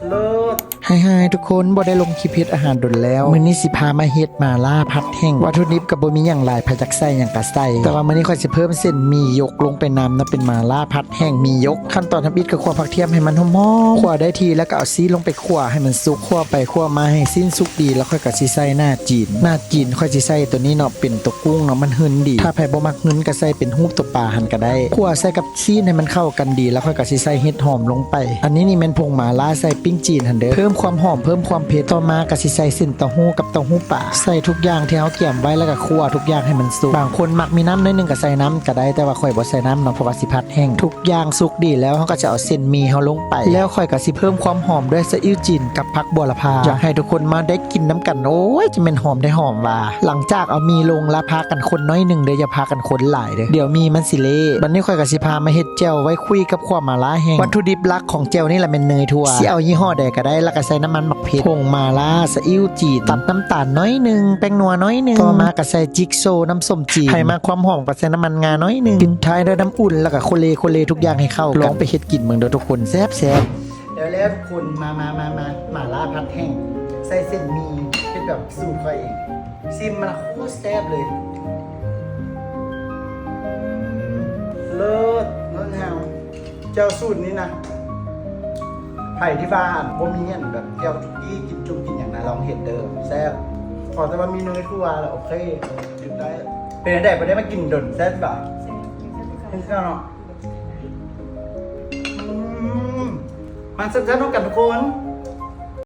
เลิศไฮทุกคนบ่ได้ลงคลิปเฮ็ดอาหารดนแล้วมื้อนี้สิพามาเฮ็ดมาล่าผัดแห้งวัตถุดิบก็บ่มีหยังหลายพาจักใส่หยังก็ใส่แต่ว่ามื้อนี้ค่อยสิเพิ่มเส้นหมี่ยกลงไปนำนะเป็นมาล่าผัดแห้งหมี่ยกขั้นตอนทำอิฐก็คั่วผักเทียมให้มันหอมๆคั่วได้ทีแล้วก็เอาซีลงไปคั่วให้มันสุกคั่วไปคั่วมาให้สิ้นสุกดีแล้วค่อยก็สิใส่หน้าจีนค่อยสิใส่ตัวนี้เนาะเป็นตัวกุ้งเนาะมันหึนดีถ้าไผบ่มักหึนก็ใส่เป็นรูปตัวปลาหั่นก็ได้คั่วใส่กับซีนให้มันเข้ากันดีแล้วค่อยก็สิใส่เห็ดหอมลงไปอันนี้นี่แม่นผงมาล่าใส่ปิ้งจีนหั่นเด้อเพิ่มความหอมเพิ่มความเผ็ดต่อมาก็สิใส่เส้นเต้าหู้กับเต้าหู้ป่าใส่ทุกอย่างที่เฮาเกี่ยมไว้แล้วก็คั่วทุกอย่างให้มันสุกบางคนมักมีน้ำน้อยนึงก็ใส่น้ำก็ได้แต่ว่าค่อยบ่ใส่น้ำเนาะเพราะว่าสิผัดแห้งทุกอย่างสุกดีแล้วเฮาก็จะเอาเส้นหมี่เฮาลงไปแล้วค่อยก็สิเพิ่มความหอมด้วยซีอิ๊วจีนกับผักบัวละพาอยากให้ทุกคนมาได้กินน้ำกันโอ้ยจะเป็นหอมได้หอมว่าหลังจากเอามีลงแล้วพากันคนน้อยนึงเด้ออย่าพากันคนหลายเด้อเดี๋ยวมีมันสิเละบัดนี้ค่อยก็สิพามาเฮ็ดแจ่วไว้คุยกับความมาล่าแห้งวัตถุดิบหลักของแจ่วนี่แหละเป็นเนยถั่วสิเอายี่ห้อใดก็ได้แล้วก็ใส่น้ำมันหมักเผ็ดผงมาล่าซีอิ๊วจีนตัดน้ำตาลน้อยนึงแป้งนัวน้อยนึงต่อมาก็ใส่จิ๊กโซน้ำส้มจีนให้มาความหอมก็ใส่น้ำมันงาน้อยนึงปิดท้ายด้วยน้ำอุ่นแล้วก็โคเลทุกอย่างให้เข้ากันลองไปเฮ็ดกินเบิ่งเด้อทุกคนแซ่บเดี๋ยวแล้วทุกคนมาล่าผัดแห้งใส่เส้นหมี่เฮ็ดแบบสูตรค่อยเองซิมมันโคตรแซ่บเลยเลิศน้องแฮวเจ้าสูตรนี้นะไผ่ที่บ้านบ่มีเงี้ยแบบแก้วจุกี้กินจุกินอย่างนั้นลองเห็ดเดิมแซ่บขอแต่ว่ามีเนยทั่วแล้วโอเคหยุดได้เป็นไงบ่ได้มากินดนแซ่บป่ะเห็นข้าวเนาะมันแซ่บๆน้องกันทุกคน